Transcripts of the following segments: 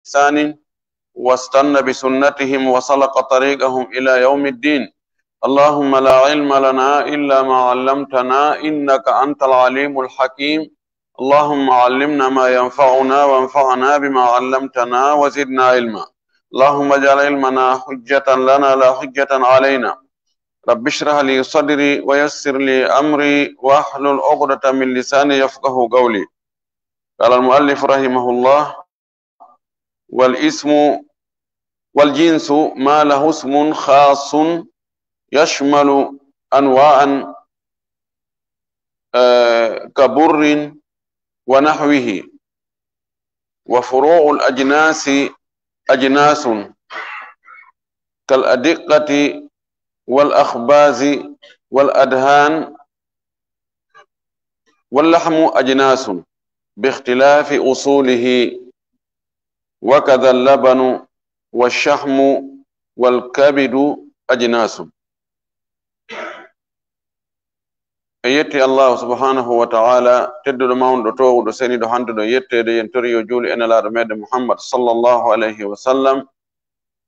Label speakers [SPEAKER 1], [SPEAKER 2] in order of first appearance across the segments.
[SPEAKER 1] بإحسان واستنى بسنتهم وسلك طريقهم إلى يوم الدين. اللهم لا علم لنا إلا ما علمتنا إنك أنت العليم الحكيم. اللهم علمنا ما ينفعنا وانفعنا بما علمتنا وزدنا علما. اللهم اجعل علمنا حجة لنا لا حجة علينا. رب اشرح لي صدري ويسر لي أمري واحلل عقدة من لساني يفقه قولي. قال المؤلف رحمه الله: والاسم والجنس ما له اسم خاص يشمل أنواعا كبر ونحوه، وفروع الأجناس أجناس كالأدقة والأخباز والأدهان، واللحم أجناس باختلاف أصوله، وكذا اللبن والشحم والكبد أجناس. يتي الله سبحانه وتعالى تدل ماون دو تو دو سيني دو هاند دو يتي دو ينتري يجولي ان لا رميد محمد صلى الله عليه وسلم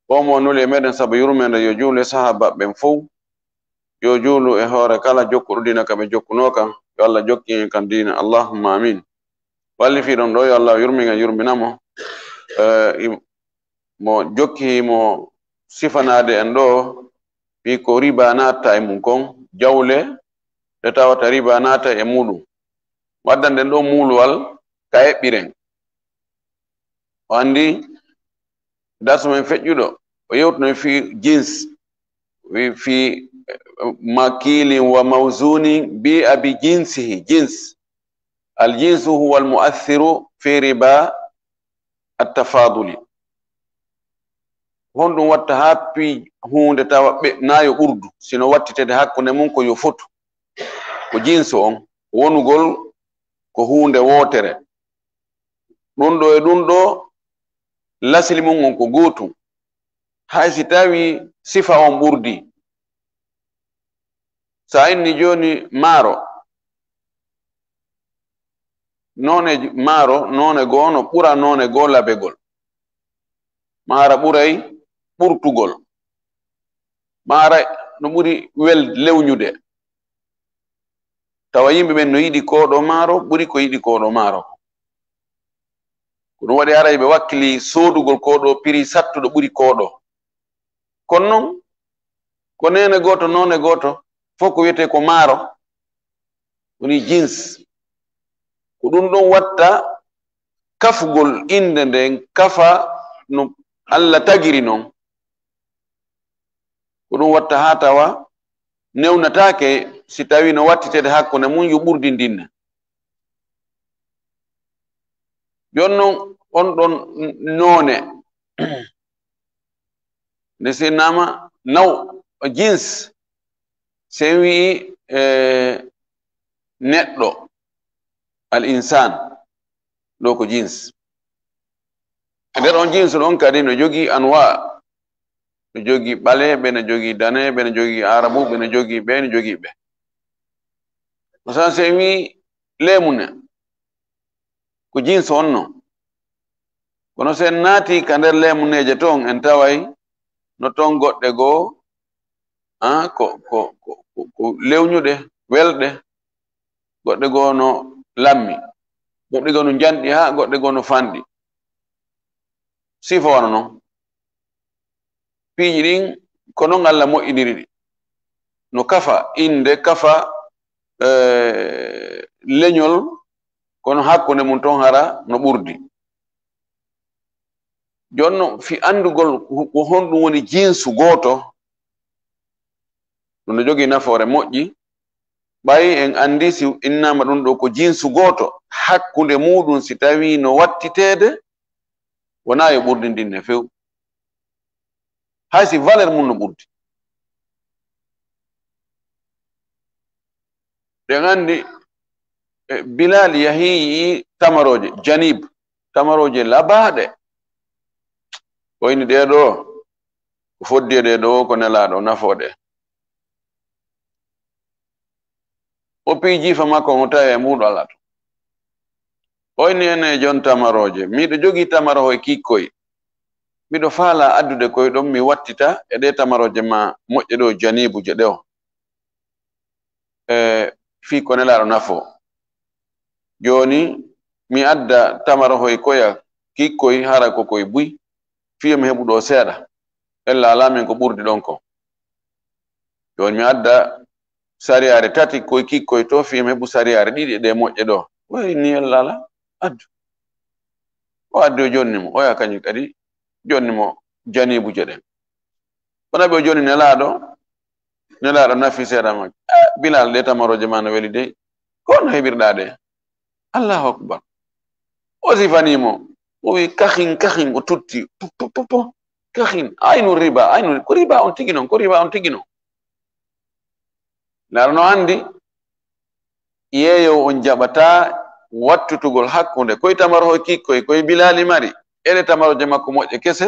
[SPEAKER 1] ومو نولي ميدن سب يرمين يجولي صحابة بن فو يجولو اهور كالا جوكو دينا كبه جوكو نوكا يالله جوكي كان دينا اللهم امين. والي في دون دو يالله يرمينا mo jokki mo sifanade en do wi ko riba nata e mun kon jawle de tawata riba nata e mudum waddande do mulwal ka hebbiren o andi daso men fejjudo o yewtno fi jins wi fi makili wa mawzuni bi abi jinsihi jins al jinsu huwa al mu'athiru fi riba at-tafaduli. Hondum watta happi hunde tawa be nayo urdu sino wattitede hakkunde mun ko yo fotu ko jinsu on wonugol ko hunde wotere ɗum ɗo e ɗum ɗo lasili mun on ko gotum haysi tawi sifa on ɓurdi. Sa inni joni maaro none goo no ɓura none goo labegol. Maara ɓuray ɓurtugol, maara no ɓuri lewñude. Tawa yimɓe ɓen no yiɗi koɗo maaro ɓuri ko yiɗi koɗo maaro. Ko ɗum waɗi aray ɓe wakkili sodugol koɗo prix sattuɗo ɓuri koɗo. Kono noon ko nene goto none goto fof ko wiyete ko maaro woni jins. Ko ɗum ɗon watta kafugol inde nden kafa no Allah tagiri non. Ko ɗum watta ha tawa newnatake si tawi no wattitede hakkunde mun yo ɓurdi ndinna. Jonnon on ɗon none nde sinnama naw jins se wi neɗɗo al insan ɗo ko jins. nder on jins ɗon kadi no jogi anwa, no jogi ɓale ɓe, no jogi dane ɓe, no jogi arabu ɓe, no jogi ɓe, no jogi ɓe. Masalan se wi lemune ko jins on no, kono sen naati ka nder lemuneje ton en taway no ton goɗɗe goo ko lewñuɗe welɗe, goɗɗe goo no lammi, goɗɗe goo no janɗi ha, goɗɗe goo no fanɗi. Sifa wano non piiji ɗin ko non Allah moƴƴiniri ɗi no kafa inde kafa leñol kono hakkunde mum ton hara no ɓurdi. Jonno fi andugol ko honɗum woni jinsu goto ɗum no jogii nafoore moƴƴi. ɓayi en andi si innama ɗum ɗo ko jinsu goto hakkunde muɗum si tawi no wattitede wona yo ɓurdi ndinne few, hay si valeur mum no ɓurdi. ɗen andi Bilal yahi tamaroje janib, tamaroje labaɗe, o ini ɗeɗo ko foddi e ɗeɗo ko nelaɗo nafoɗe. O pi jifa makko mo tawi e muɗo ala to. O ini ene jon tamaroje, miɗo jogi tamaro e kikkoy, miɗo faala addude koye ɗon mi wattita e ɗe tamaroje ma moƴƴe ɗo janibuje ɗe o fii ko nelaɗo nafo joni mi adda tamaro hoye koya kikkoy hara ko koye buy fiyo mi heɓu ɗo seeɗa ella alamin ko ɓurdi ɗon ko joni mi adda sariyare tati koye kikkoy to fiyo mi heɓu sariyare ɗiɗi ɗe moƴƴe ɗo way ni ella ala addu o addi o jonnimo oya kañum kadi jonnimo janibuje ɗen wona ɓe o joni nelaɗo nafi seeɗa ma bilal ɗe tamaroje ma no weli dey ko no heɓirɗa ɗe allahu akbar o sifanimo o wi kahin o tutti popo kahin aynu riba aynu ko riba on tigi noon ko riba on tigi noon laɗa no andi yeeyow on jaɓata wattutugol hakkunde koye tamaro hoye kikkoye koye bilali mari eɗe tamaroje makko moƴƴe kese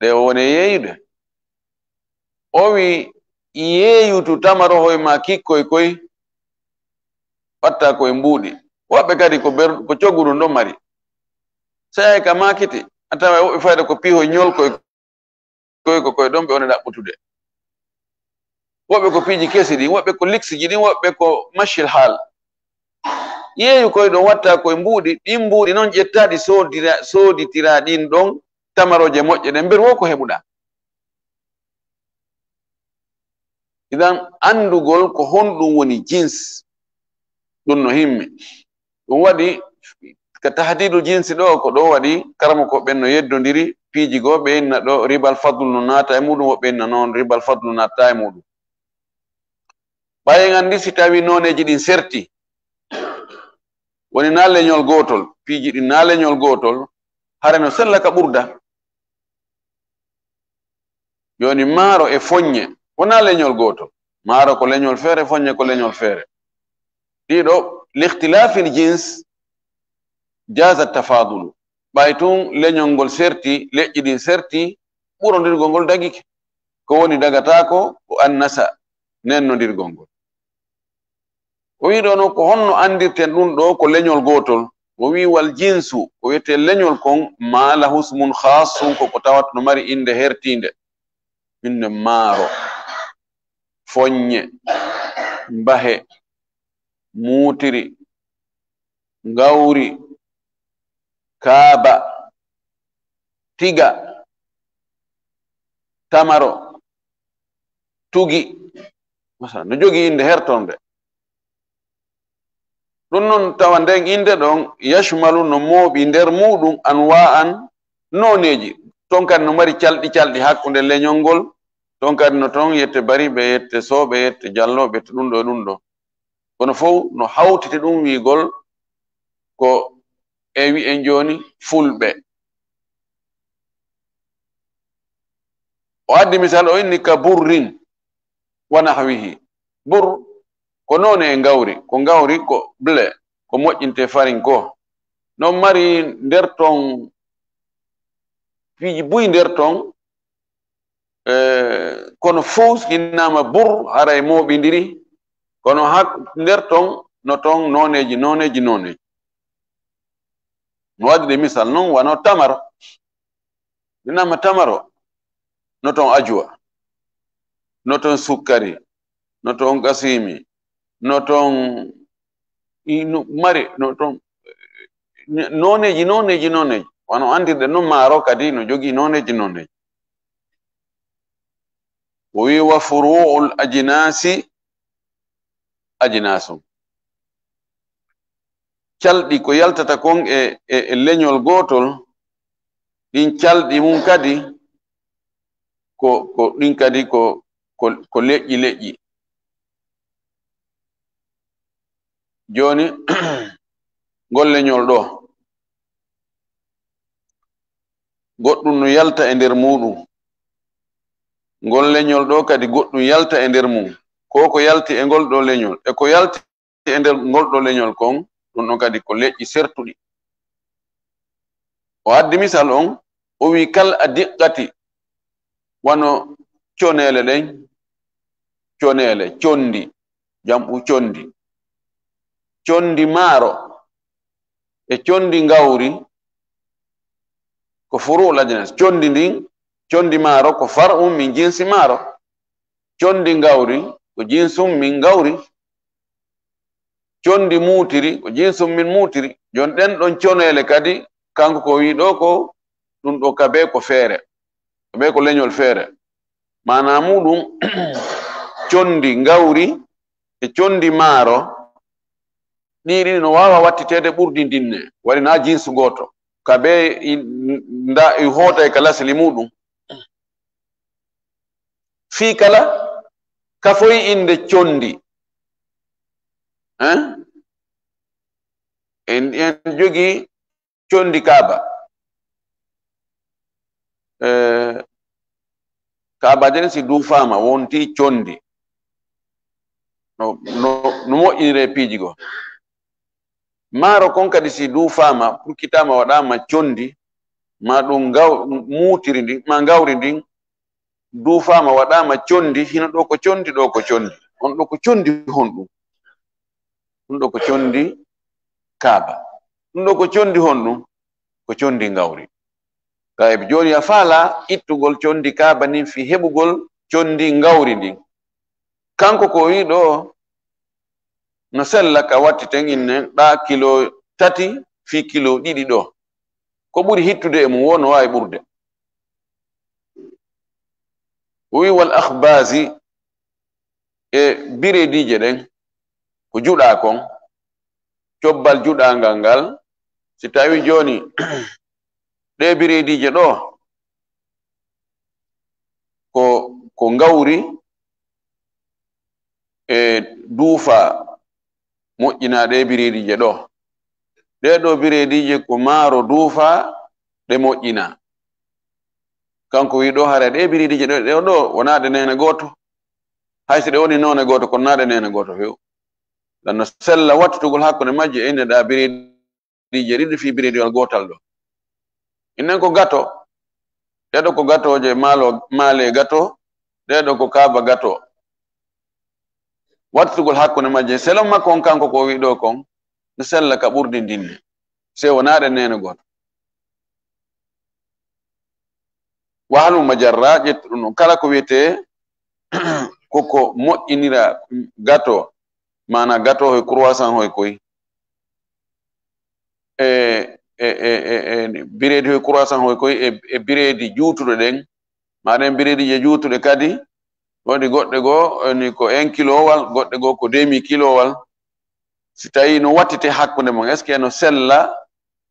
[SPEAKER 1] ɗe o woni yeeyude o wi yeeyutu tamaro hoye ma kikkoye koye watta koye mbuuɗi woɓɓe kadi ko coggu ɗum ɗon mari sayi ka makiti a tawa woɓɓe fayda ko piihoy ñolkoye koye ɗon ɓe woni ɗaɓɓutude woɓɓe ko piiji kesi ɗin woɓɓe ko lixiji ɗin woɓɓe ko machil haal yeeyu koye ɗon watta koye mbuuɗi ɗin mbuuɗi noon ƴettaɗi sooditira ɗin ɗon tamaroje moƴƴe ɗen mberu wo ko heɓuɗa idan andugol ko honɗum woni jins ɗum no himmi ɗum waɗi ka tahdidu jinsi ɗo ko ɗo waɗi karamo ko ɓen no yeddodiri piiji goo ɓe inna ɗo ribal fadlu no naata e muɗum woɓɓe inna noon ribal fadlu natta e muɗum ɓayen andi si tawi noneji ɗin serti woni na leñol gotol piiji ɗin na leñol gotol hare no sella ka ɓurda joni maaro e foññe wona leñol gotol maaro ko leñol feere foññe ko leñol feere ɗiɗo lihtilafil jins jaza tafadulu ɓay tun leñol ngol serti leƴƴi ɗin serti ɓurodirgol ngol dagike ko woni dagatako ko annasa nennodirgol ngol o wi ɗo no ko honno andirten ɗum ɗo ko leñol gotol o wi wal jinsu ko wiyete leñol kon ma lahusmun khasum koko tawat no mari inde hertinde inde maaro foññe mbahe muutiri ngawri kaaba tiga tamaro tugi no jogi inde hertonde ɗum noon tawa nden inde ɗon yashmalu no mooɓi nder muɗum anwa'an noneji ton kadi no mari calɗi hakkunde leñol ngol ton kadi no ton yette bari ɓe yette soɓe yette jalloɓe to ɗum ɗo kono fof no hawtite ɗum wiigol ko e wi'en joni fulɓe o addi misal o inni ka burrin wa nahwihi bur ko noon e ngawri ko ble ko moƴƴinte farin ko non mari nder ton piiji buy nder ton kono fof innama bur haray mooɓidiri kono nder ton no ton noneji no waddi de misal noon wano tamaro innama tamaro no ton ajuwa no ton sukkari no ton gasimi no ton mari no ton noneji wano andirde noon maaro kadi no jogi noneji o wi wa furu'ul ajnasi ajnasum calɗi ko yaltata kon e leñol gotol ɗin calɗi mum kadi ko ɗin kadi ko leƴƴi joni ngol leñol ɗo goɗɗum no yalta e nder muɗum ngol leñol ɗo kadi goɗɗum yalta e nder mum ko yalti e ngol ɗo leñol e ko yalti e nder ngol ɗo leñol kon ɗum ɗon kadi ko leƴƴi sertuɗi o addi misal on o wi kal a diqqati wano conele ɗen conele condi jamɓu condi maaro e condi ngawri ko furu ajnas condi ndin condi maro ko far'um min jinsi maro condi ngawri ko jinsum min ngawri condi mutiri ko jinsum min mutiri jon den don conele kadi kanko ko wi do ko dum do kabe ko fere kabe ko leñol fere mana mudum condi ngawri e condi maro ɗiɗi no wawa wattitede ɓurdi ndinne wari na jinsu goto kabe nda i hota e kala sili muɗum fi kala kafoyi inde condi en jogi condi kaba kaba den si du fama wonti condi no moƴƴinire piiji go maro kon kadi si du fama pour kitama waɗama condi ma ɗum mutiri ndin ma gawri ndin du fama waɗama condi hino ɗo ko condi ɗo ko condi on ɗo ko condi honɗum ɗum ɗo ko condi kaaba ɗum ɗo ko condi honɗum ko condi gawri kayɓe joni a faala ittugol condi kaaba nin fi heɓugol condi gawri ndin kanko ko wi ɗo no sella ka wattiten inne ɗa kilo 3 fi kilo 2 ɗo ko ɓuri hittude e mum wono wawi ɓurde wi wal akhbasi e biredije ɗen ko juɗa kon cobbal juɗangal ngal si tawi joni ɗe biredije ɗo ko gawri e duufa moƴƴina ɗe biredije ɗo ɗe ɗo biredije ko maaro duufa ɗe moƴƴina kanko wi ɗo hara ɗe biredije ɗo ɗo wonaɗe nene goto hayso ɗe woni none goto kono naɗe nene goto few lanno sella wattutugol hakkude majje e inneɗa biredije ɗiɗi fi birediwal gotal ɗo innen ko gato ɗeɗo ko gatoje maale gato ɗeɗo ko kaaba gato wattugol hakkude majje selo makko on kanko ko wi ɗo kon no sella ka ɓurdi ndinne se wonaɗe nene goto wahalu majarra ƴettuɗum ɗum kala ko wiyete koko moƴƴinira gato mana gato hoye croissant hoye koy biredi hoye croissant hoye koy e biredi juutuɗo ɗen maɗen biredi je juutuɗe kadi wodi goɗɗe goo ni ko 1 kilowal goɗɗe goo ko demi kilowal si tawi no wattite hakkude mum est ce que no sella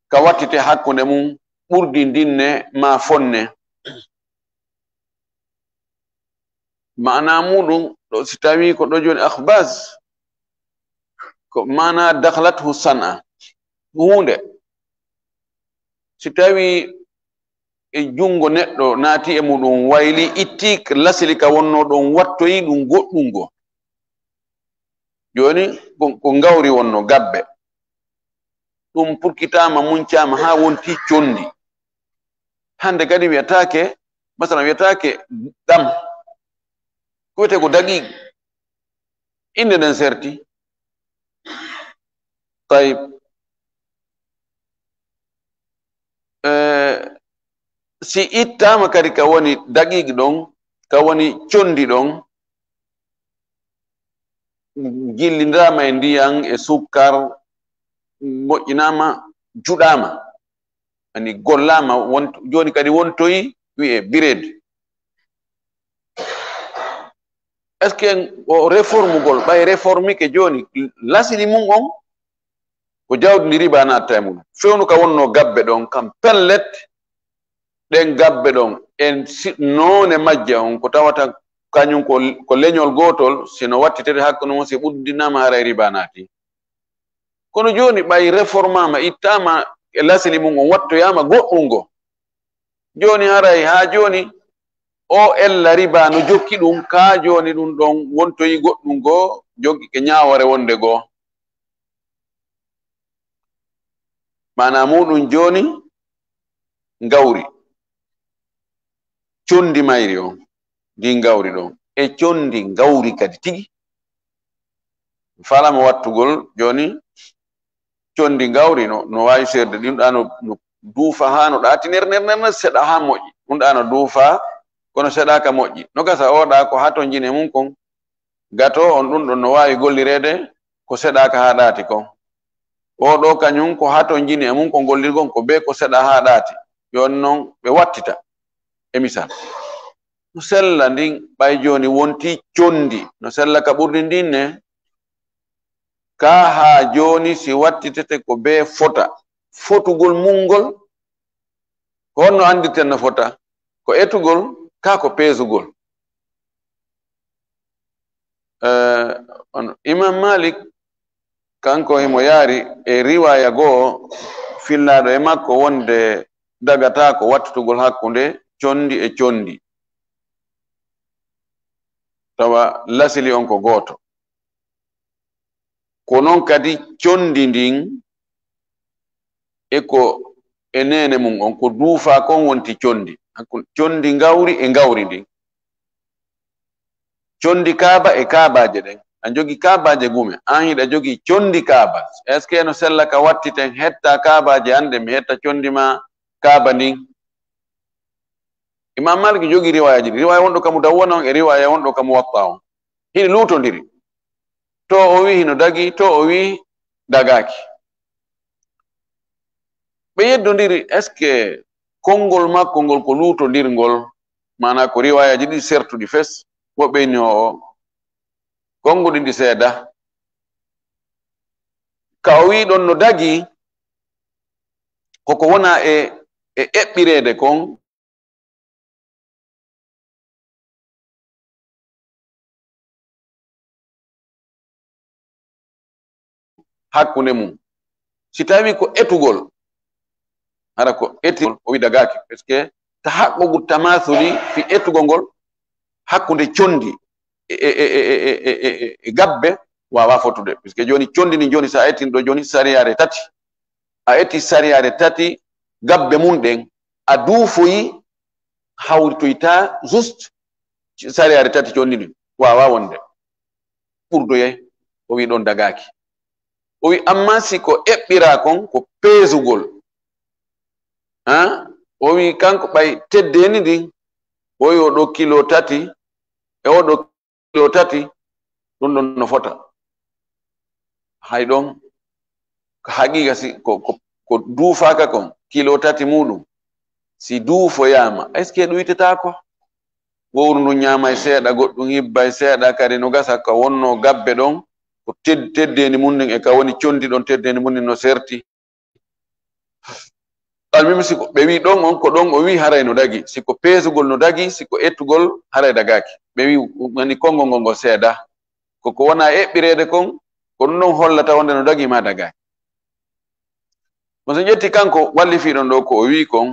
[SPEAKER 1] ka wattite hakkude mum ɓurdi ndinne ma fonne mana muɗum ɗo si tawi ko ɗo joni akhbas ko mana dakhlathu san'a hunde si tawi e jungo neɗɗo naati e muɗum wayli itti lasili ka wonno ɗon wattoyi ɗum goɗɗum go joni ko gawri wonno gabbe ɗum purkitama muncama ha wonti condi hande kadi wiyatake masalan wiyatake ɗam ko wiyete ko daqiq inde nden serti tayib si ittama kadi ka woni daqiq ɗon ka woni condi ɗon jillindirama e ndiyan e sukkar moƴƴinama juɗama ani gollama joni kadi wontoyi wi'e bired est ce que o réformugol ɓay réformike joni lasini mum on ko jawdi ndi riba natta e mum fewnu ka wonno gabbe ɗon kam pellet ɗen gabbe ɗon en none majje on ko tawata kañum ko leñol gotol sino wattitede hakkude mum si ɓuddinama haray riba naati kono joni ɓay réformama ittama e lasili mum on wattoyama goɗɗum ngo joni haray ha joni o ella riba no jokki ɗum ka joni ɗum ɗon wontoyi goɗɗum ngo joggi ke ñawore wonde goo mana muɗum joni gawri condi mayri on ndi gawri ɗon e condi gawri kadi tigi falama wattugol joni condi gawri no wawi serde ɗimɗa no duufa ha no ɗaati ner seɗa ha moƴƴi ɗum ɗa no duufa kono seɗaka moƴƴi no gasa oɗa ko ha to jine mum kon gato on ɗum ɗon no wawi gollirede ko seɗaka ha ɗaati kon oɗo kañum ko ha to jini e mum ko gollirgon ko be ko seɗa ha ɗaati yon noon ɓe wattita e misal no sella ndin ɓay joni wonti condi no sella ka ɓurdi ndin ne ka ha joni si wattitete ko be fota fotugol mungol ko honno andirten no fota ko etugol ka ko peesugol Imam Malik kanko himo yaari e riwaya goo fillaɗo e makko wonde dagata ko wattutugol hakkunde condi e condi tawa lasili on ko gooto ko noon kadi condi ndin e ko e nene mum on ko duufa kon wonti condi condi ngawri e ngawri ndin condi kaaba e kaabaje ɗen a jogi kaabaje gume an hiɗa jogi condi kaaba est ce que no sella ka wattiten hetta kaabaje ande mi hetta condi ma kaaba ndin Imam Malik jogi riwayaji ɗi riwaya wonɗo kamu dawwona on e riwaya wonɗo kamu watta on hiɗi lutodiri to o wi hino dagi to o wi dagaki ɓe yeddodiri est ce que konngol makko ngol ko lutodirgol mana ko riwayaji ɗi sertuɗi fes woɓɓe ni o konngol ɗi seeda ka o wi ɗon no dagi koko wona e eɓɓirede kon hakkunde mum si tawi ko etugol hara ko etigol o wi dagaki parce que ta haqqogu tamathuli fi etugol ngol hakkunde condi e gabbe wawa fotude parce que joni condi ni joni sa etin ɗo joni sariyare tati a eti sariyare tati gabbe mum ɗen a duufoyi hawritoyta juste sariyare tati condi ni wawa wonde ɓurdoye o wi ɗon dagaki o wi amma si ko eɓɓira kon ko peesugol o wi kanko ɓay teddeni ndin o wi oɗo kilo tati e oɗo kilo tati ɗum ɗon no fota hay ɗon ko haqiqa si ko duufaka kon kilo tati muɗum si duufoyama est ce que ɗum witetako gowru ndu ñamay seeɗa goɗɗum hibbay seeɗa kadi no gasa ka wonno gabbe ɗon ko teddeni mum nden e ka woni condi ɗon teddeni mum nden no serti almimi siko ɓe wi ɗon on ko ɗon o wi haray no dagi siko peesugol no dagi siko ettugol haray dagaki ɓe wi woni konngol ngol ngol seeda koko wona eɓɓirede kon ko ɗum ɗon hollata wonde no dagi ma dagaki mo so ƴetti kanko wallifiɗon ɗo ko o wi kon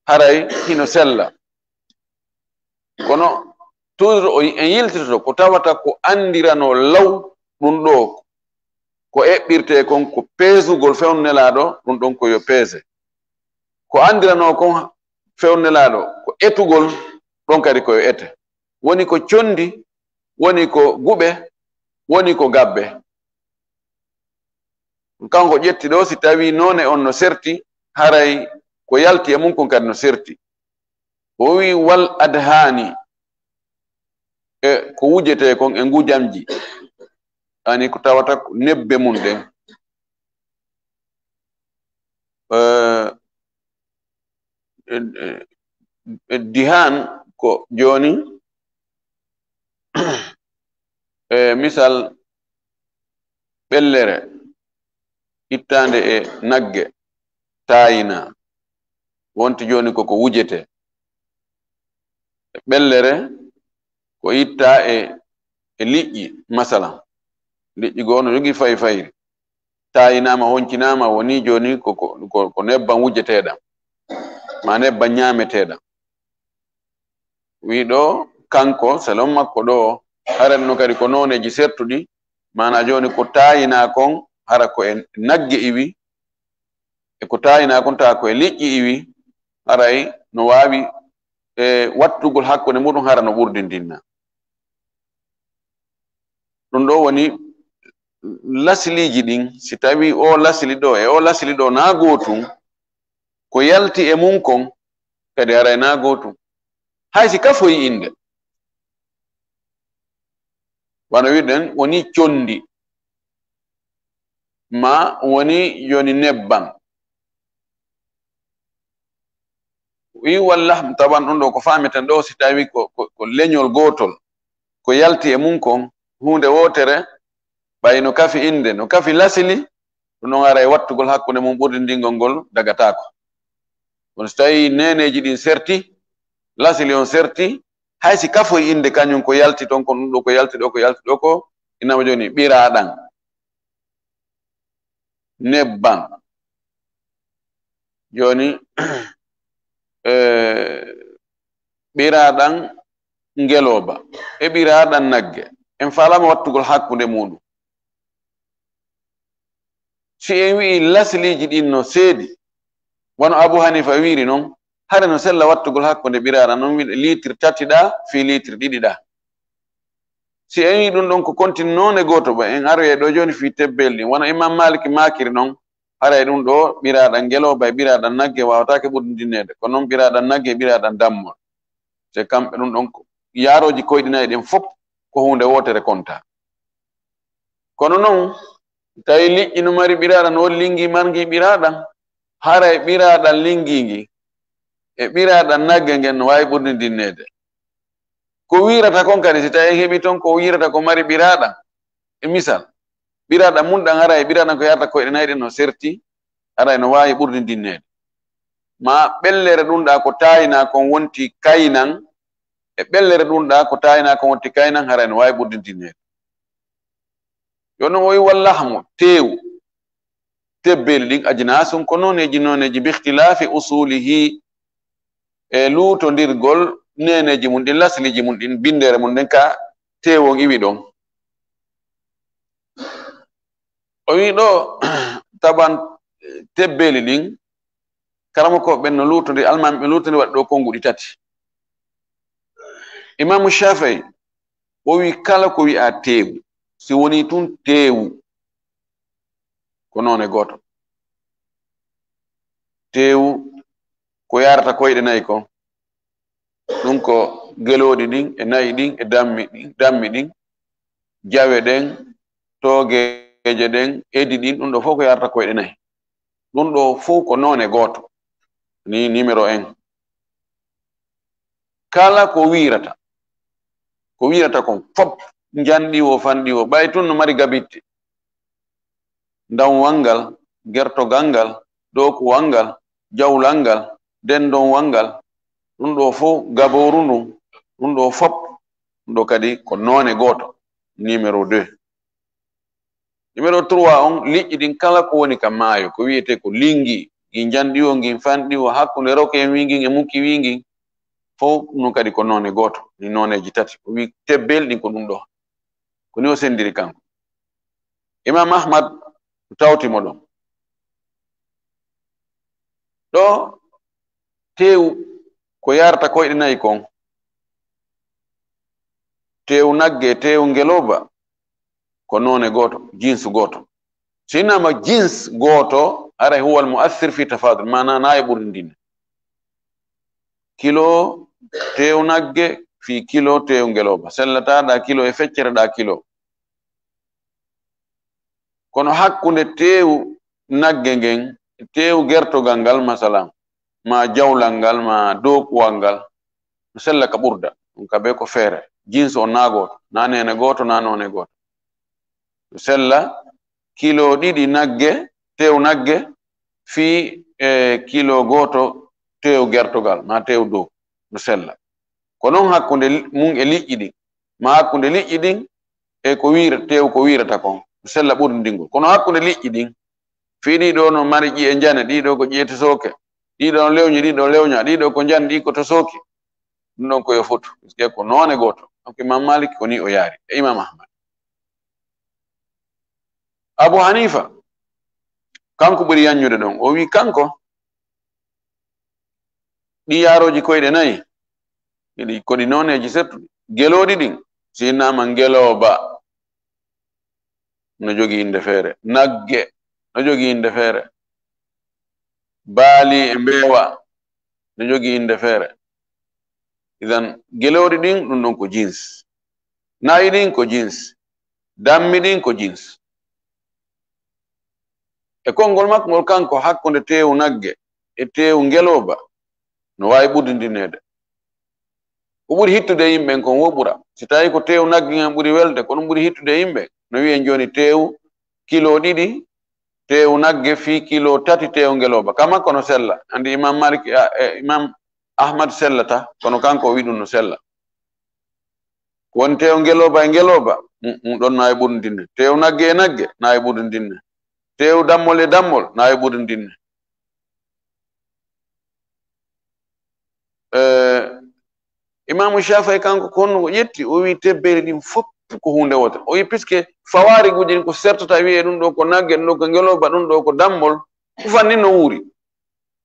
[SPEAKER 1] haray hino sella kono toujours en yiltitoto ko tawata ko andirano law ɗum ɗo ko eɓɓirte kon ko peesugol fewnelaɗo ɗum ɗon ko yo peese ko andirano kon fewnelaɗo ko etugol ɗon kadi koyo ete woni ko condi woni ko guɓe woni ko gabbe kanko ƴetti ɗo si tawi none on no serti haray ko yalti e mum kon kadi no serti o wi wal adhani e ko wujete kon e ngujamji ani ko tawata nebbe mum ɗen dihan ko joni misal ɓellere ittande e nagge tayina wonti joni koko wujete ɓellere ko itta e liƴƴi masalan liƴƴi goo no jogi fayri tayinama honcinama woni joni ko nebban wujjeteɗam ma nebban ñameteɗam wi ɗo kanko selon makko ɗo haren no kadi ko noneji sertuɗi mana joni ko tayina kon hara ko e nagge iwi e ko tayina kon tawa ko e liƴƴi iwi haray no wawi wattugol hakkude muɗum hara no ɓurdindinna ɗum ɗo woni lasiliji ɗin si tawi o lasili ɗo e o lasili ɗo na gotum ko yalti e mun kon kadi arayna gotum haysi kafoyi inde bana wiɗen woni condi ma woni yoni nebban wi walla taban ɗum ɗo ko fameten ɗo si tawi ko leñol gotol ko yalti e mun kon hunde wotere ɓay no kafi inde no kafi lasili ɗum ɗon ara e wattugol hakkunde mum ɓurdindingol ngol dagatako kono so tawi neneji ɗin serti lasili on serti haysi kafoy inde kañum ko yalti ton ko ɗum ɗo ko yalti ɗo ko yalti ɗo ko inama joni ɓiraɗan nebban joni ɓiraɗan ngeloba e ɓiraɗan nagge en falama wattugol hakkunde muɗum si en wi lasiliji ɗin no seedi wono Abu Hanifa wiri noon hare no sella wattugol hakkunde ɓiraɗan noon wiɗe litre tati ɗa fi litre ɗiɗi ɗa si en wi ɗum ɗon ko continue none goto ba en aroye ɗo joni fi tebbel ɗin wono Imam Maliki makiri noon haray ɗum ɗo ɓiraɗan ngeloba e ɓiraɗan nagge wawatake ɓurdinede ko noon ɓiraɗan nagge e ɓiraɗan dammol te kamɓe ɗum ɗon yaaroji koyɗinayi ɗin fof ko hunde wotere konta kono noon tawi liƴƴi no mari ɓiraɗan won lingi margi ɓiraɗan haray ɓiraɗan lingingi e ɓiraɗan nagge ngen no wawi ɓurdindinnede ko wirata kon kadi si tawi heeɓi toon ko wirata ko mari ɓiraɗan e misal ɓiraɗan mum ɗan ara e ɓiraɗan ko yarata koyɗe nayi ɗen no serti ara no wawi ɓurdidinnede ma ɓellere ɗum ɗa ko tayina kon wonti kaynan e ɓellere ɗum ɗa ko tayina kon wonti kaynan haray no wawi ɓurdidinnede yo noon o wi wallahmo tewu tebbeli ɗin ajinasun ko noneji bihtilafi usulihi e luutodirgol neneji mum ɗin lasliji mum ɗin bindere mum ɗen ka tewon iwi ɗon o wi ɗo taban tebbeli ɗin karama ko ɓen no luutodi almami ɓe luutodi waɗi ɗo konguɗi tati Imamu Shafii o wi kala ko wi'a tewu si woni tun tewu ko none goto tewu ko yarata koyɗe nayi ko ɗum ko geloɗi ɗin e nayi ɗin e dammi ɗin jawe ɗen togeje ɗen edi ɗin ɗum ɗo fof ko yarata koyɗe nayi ɗum ɗo fof ko none goto ni numéro 1 kala ko wirata kon fop janɗiwo fanɗiwo ɓay tun no mari gabitte dawnwalngal gertogal ngal dokuwalngal jawlalngal dendonwalngal ɗum ɗo fof gaboru ndun ɗum ɗo fop ɗum ɗo kadi ko none goto numéro 2 numéro 3 on liƴƴi ɗin kala ko woni ka maayo ko wiyete ko lingi gi janɗiwo ngin fanɗiwo hakkunde roke wingin e mukki wingin fof ɗum kadi ko none goto ni noneji tati o wi tebbel ɗin ko ɗum ɗo ko ni o sendiri kanko Imam Ahmad tawtimo ɗon ɗo tewu ko yarata koyɗe nayi kon tewu nagge tewu ngeloba ko none goto jinsu goto sinama jins goto aray huwa almuassir fi tafadul mana na e ɓurdindinne kilo tewu nagge fi kilo tewu ngeloba sellataɗa kilo e feccereɗa kilo kono hakkunde tewu nagge ngen tewu gertogal ngal masalan ma jawlal ngal ma dokuwal ngal sella ka ɓurda ɗum ka be ko feere jins on na goto na nene goto na none goto sella kilo ɗiɗi nagge tewu nagge fi kilo goto tewu gertogal ma tewu dow no sella ko noon hakkunde mum e liƴƴi ɗin ma hakkunde liƴƴi ɗin e ko wira tewu ko wirata kon sella ɓurdindingol kono hakkunde liƴƴi ɗin fi ɗiɗo no mari ƴiye jane ɗiɗo ko ƴiye to soke ɗiɗo lewñi ɗiɗo lewña ɗiɗo ko jane ɗi ko to soki ɗum ɗon koyo fotu puisque ko none goto donc Imam Malik ko ni o yaari e Imam Ahmad Abu Hanifa kanko ɓuri yanñude ɗon o wi kanko ɗi yaaroji koyɗe nayi ɗiɗi koɗi noneji settuɗi geloɗi ɗin sinnama ngeloba no jogi inde feere nagge no jogi inde feere baali e mbeewa ne jogi inde feere. Idan gelooɗi ɗin ɗum ɗon ko jins, nayi ɗin ko jins, dammi ɗin ko jins. E konngol makko ngol kanko hakkunde teewu nagge e teewu ngelooba no waawi ɓurdindineede. Ko ɓuri hittude yimɓe kon wo ɓura. Si tawi ko teewu nagge ngen ɓuri welde, ko ɗum ɓuri hittude yimɓe. No wiyen jooni teewu kilo 2 teewu nagge fii kilo 3 teewu ngelooba. Kama kono sella. Andi Imam Malik Imam Ahmad sellata, kono kanko wi ɗum no sella. Ko woni teewu ngelooba e ngelooba, ɗon naawi ɓurdindinne. Teewu nagge e nagge naawi ɓurdindinne. Teewu dammol e dammol naawi ɓurdindinne. Imamu Shafii kanko konno yetti o wi tebbere ɗin fof ko hunde wotere. O wi puisque fawari guji ko sertata wi'e ɗum ɗo ko nagge, ɗum ɗo ko ngeloba, ɗum ɗo ko dammol, fanni no wuuri.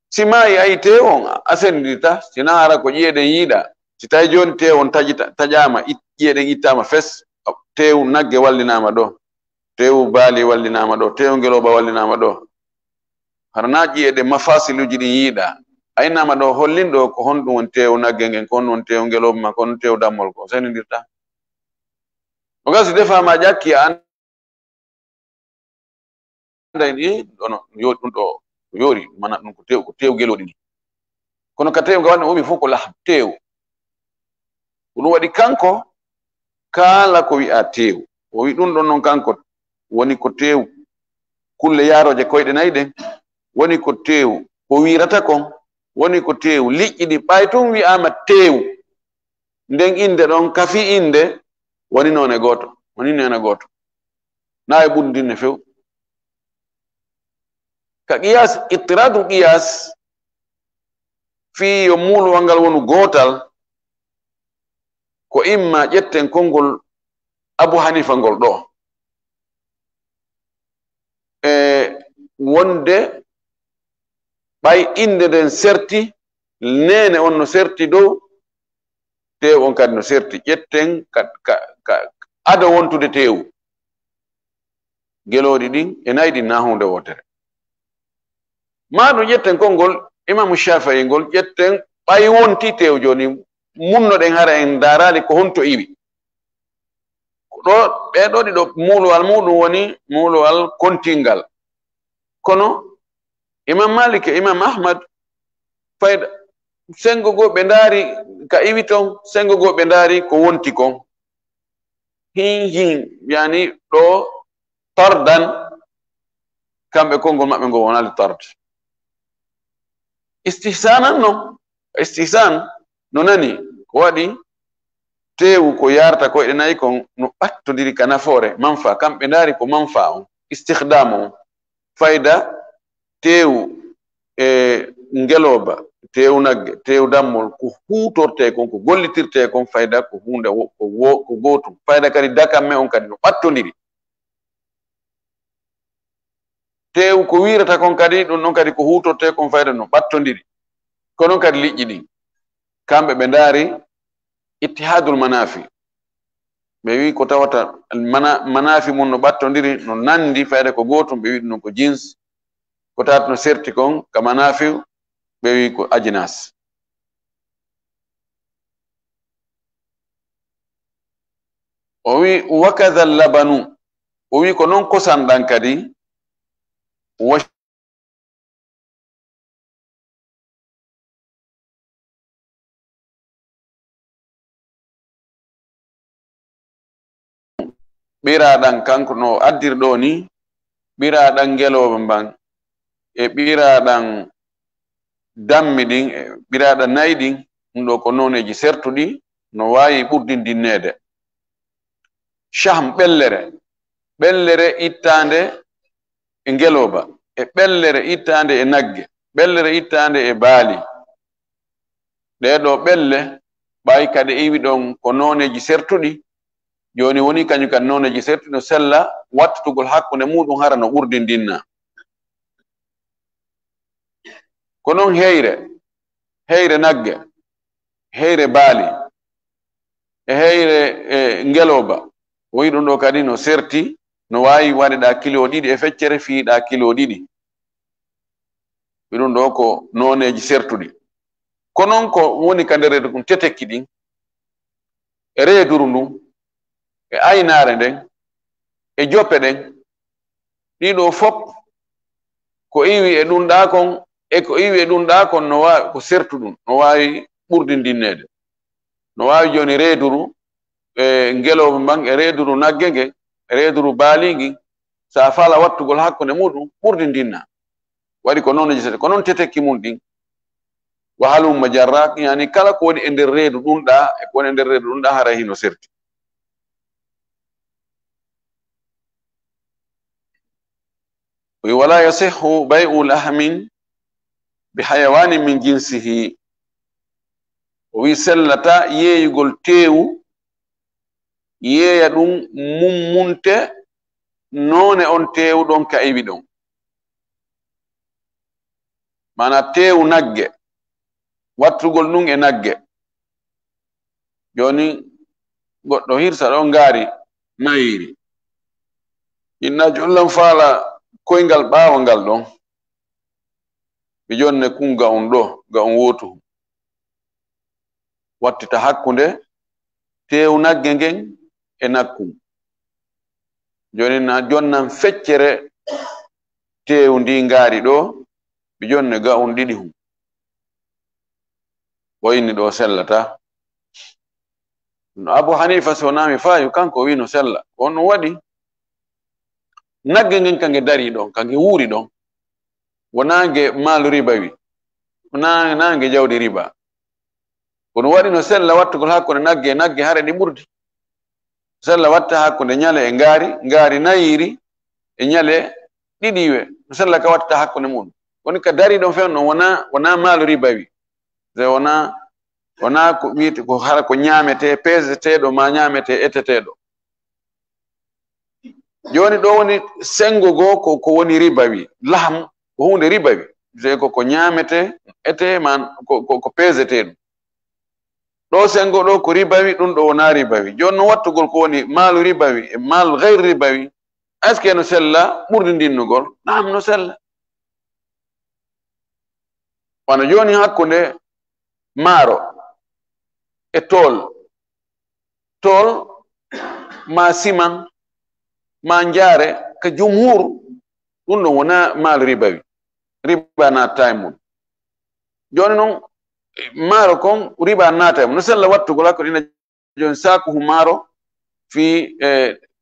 [SPEAKER 1] Si maayi ayi teew on a sendirta, sina hara ko ƴiyeɗen yiiɗa. Si tawi joni teew on taƴama, ƴiyeɗen ittama fes, teew nagge wallinama ɗo, teew baali wallinama ɗo, teew ngeloba wallinama ɗo. Hara na ƴiyeɗen mafasiluji ɗin yiiɗa. Aynama ɗo hollinɗo ko honɗum won teew nagge ngen, ko honɗum won teew ngeloba ma, ko honɗum teew dammol ko senindirta. O gasi defama ƴakki a anda ni ɗono yoɗi ɗum ɗo yoori mana ɗum ko teew geloɗi ni. Kono ka teew gawanno o wi fof ko laham teew. Ko ɗum waɗi kanko kala ko wi'a teew. O wi ɗum ɗon noon kanko woni ko teew kulle yaaroje koyɗe nayi ɗen, woni ko teew ko wirata kon, woni ko teew liƴƴi ɗi ɓay tum wi'ama teew, nden inde ɗon kafi inde woni none goto, woni none goto, na e ɓurdinne few. Ka qiyas ittiradu qiyas fi yo muuluwal ngal wonu gotal, ko imma ƴetten konngol Abu Hanifa ngol ɗo wonde ɓay inde nden serti, nene on no serti dow, teew on kadi no serti. Ƴetten ado wontude teew gelooɗi ɗin e nayi ɗin na hunde wotere. Maɗum ƴetten konngol Imamu Shafii ngol, ƴetten ɓay wonti teew joni munnoɗen hara en darali ko honto iwi. Ɗo ɓeɗo ɗiɗo muuluwal muɗum woni muuluwal kontingal. Kono Imam Malik e Imam Ahmad fayda sengo go ɓe ndaari ka iwi ton, sengo go ɓe ndaari ko wonti kon. Hin yani ɗo tardan kamɓe konngol maɓɓe ngo wonali tard. Istihsanan non, istihsan no nani ko waɗi teewu ko yarta koyɗe nayi kon no ɓattodiri ka nafoore manfa, kamɓe ndaari ko manfa on, istikhdam on. Fayda teewu e ngeloba, teewu nagge, teewu dammol ko huutorte kon, ko gollitirte kon, fayda ko hunde ko gootum. Fayda kadi dakamme on kadi no ɓattodiri. Teewu ko wirata kon kadi ɗum ɗon kadi ko huutorte kon, fayda no ɓattodiri. Ko noon kadi liƴƴi ɗin kamɓe ɓe ndaari ittihadul manafi. Ɓe wi ko tawata manafi mum no ɓattodiri no nandi, fayda ko gootum, ɓe wi ɗum ko jins. Ko tawata no serti kon ka manafi, ɓe wi ko ajinas. O wi wakadha labanu, o wi ko noon kosan ɗan kadi ɓiraɗan kanko no addirɗo ni, ɓiraɗan ngeloba mban e ɓiraɗan dammi ɗin e ɓiraɗan nayi ɗin, ɗum ɗo ko noneji sertuɗi no wawi ɓurdindinnede. Shahm ɓellere ittande e ngeloba, e ɓellere ittande e nagge, ɓellere ittande e baali. Ɗeɗo ɓelle ɓayi kadi iwi ɗon ko noneji sertuɗi, joni woni kañum kadi noneji sertuɗi no sella wattutugol hakkunde muɗum hara no ɓurdindinna. Ko noon heyre nagge, heyre baali e heyre ngeloba, o wi ɗum ɗo kadi no serti, no wawi waɗeɗa kilo 2 e feccere fiiɗa kilo 2. ɗum ɗo ko noneji sertuɗi konon ko woni ka nder reedu ɗum tetekki ɗin e reeduru ndun e aynare nden e joppe ɗen ɗiɗo fop ko iwi e ɗum ɗa kon e ko iwi e ɗum ɗa kon no wawi ko sertu ɗum no wawi ɓurdindinnede no wawi joni reeduru e ngelowo mban e reeduru nagge ngen e reeduru baaligi sa fala wattugol hakkunde muɗum ɓurdindinna waɗi ko noon jisete ko noon tetekki mum ɗin wa halumma jarra yani kala ko woni e nder reedu ɗum ɗa e ko woni e nder reedu ɗum ɗa hara hino serti wala yasihu bay'u lahmin bi hayawanin min jinsihi o wi sellata yeeyugol teewu yeeya ɗum mummunte noone on teewu ɗon ka iwi ɗon mana teewu nagge wattugol ɗum e nagge joni goɗɗo hirsa ɗon ngaari nayiri inna jollan faala koyngal ɓaawo ngal ɗon ɓe jonne kunga on ɗo ga on wotu wattita hakkunde teewu nagge ngen e nakkum joni na jonnan feccere teewu ndi ngaari ɗo ɓe jonne ga on ɗiɗi hum wayni ɗo sellata no Abu Hanifa so nami fayu kanko wi no sella on no waɗi nagge ngen kange dari ɗon kange wuuri ɗon wonange maalu riba wi wonange jawdi riba kono waɗi no sella wattugol hakkunde nagge hare ɗi ɓurdi sella watta hakkunde ñale e ngaari nayiri e ñale ɗiɗiwe no sella ka watta hakkunde muɗum woni ka dari ɗon fen ɗon wona maalu riba wi se wona ko wiite ko hara ko ñaamete peseteɗo ma ñaamete eteteɗo joni ɗo woni sengo goo ko woni riba wi laham ko hunde riba wi se ko ñaamete ete man ko pesete ɗum ɗo sengo ɗo ko riba wi ɗum ɗo wona riba wi joni no wattugol ko woni maalu riba wi e maalu gayre riba wi est ce que no sella ɓurdi ndinnugol naam no sella wano joni hakkunde maaro e tool ma siman ma njaare ka jumhur ɗum ɗon wona maalu riba wi riba natta e mum joni noon maaro kon riba naata e mum no sella wattugol hakkude ina joni sakuhu maaro fi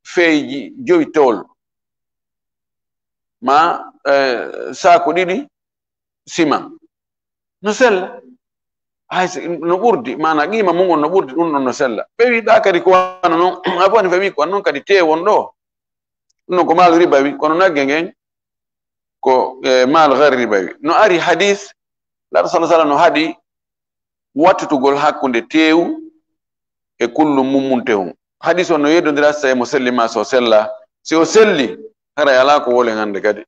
[SPEAKER 1] feeji 5 tool ma saku ɗiɗi siman no sella hay no ɓurdi mana qima mum on no ɓurdi ɗum ɗon no sella ɓe wiɗa kadi ko wano noon aboni fa wi ko noon kadi teewon ɗo ɗum ɗon ko maalu riba wi kono nagge ngen ko maalu gayre riba wi no ari hadis laɗo sallam no haɗi wattutugol hakkunde teewu e kullum mummunte hum hadis on no yeddodira sa mo sellima so sella si o selli haray ala ko wolen hande kadi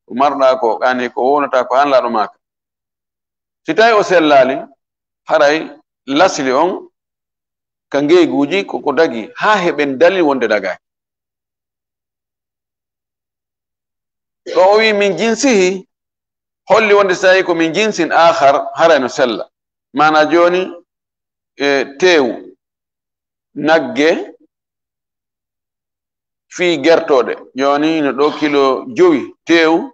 [SPEAKER 1] ko marɗa ko ƙani ko wonata ko hanlaɗo maka si tawi o sellali haray lasli on ka ngeyguji koko dagi ha heɓen dalil wonde dagaki ɗo o wi min jinsihi holli wonde so tawi ko min jinsin ahar haray no sella mana joni teewu nagge fi gertoɗe joni no ɗo kilo 5 teewu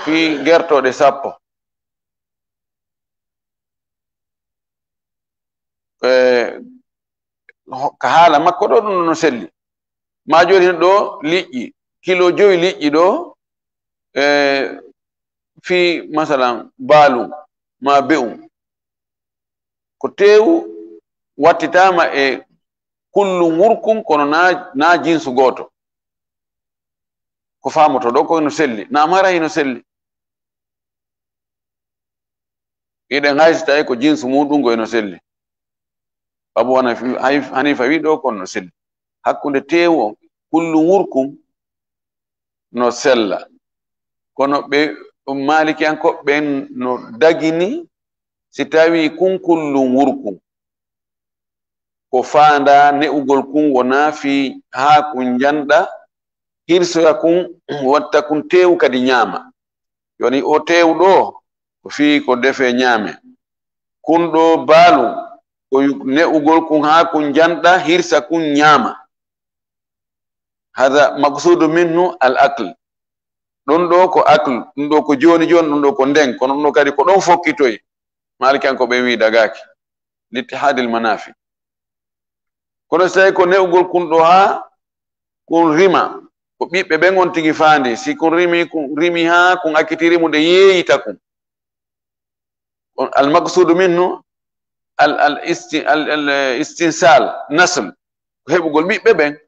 [SPEAKER 1] fi gertoɗe 10 ka haala makko ɗo ɗum no selli ma joni ɗo liƴƴi kilo 5 liƴƴi ɗo fi masalan baalu ma be'um ko teewu wattitama e kullum wurkum kono na jinsu goto ko famoto ɗo ko no selli nam hara hino selli iɗen haysi tawi ko jinsu muɗum go eno selli Abu Hanifa wi ɗo kon no selli hakkunde teewu on kullum wurkum no sella kono ɓe maliki an koɓɓen no dagini si tawi kun kullum wurkum ko faanda ne'ugol kun wona fi ha kun janɗa hirsoya kun watta kun teewu kadi ñaama joni o teewu ɗo fi ko defe nyame kundo balu ko ne'ugol kun ha kun janda hirsa kun nyama hada maqsudu minhu al akl don do ko akl don do ko joni don do ko ndeng kono do kadi ko don fokkitoy malikan ko be wi dagaki litihadil manafi kono say ko ne'ugol kun do ha kun rima ko bibbe be ngon tigi fandi si kun rimi ha kun akitiri mu de yeyita kun al maqsudu minhu al istinsal nasl ko hebugol bibbe ben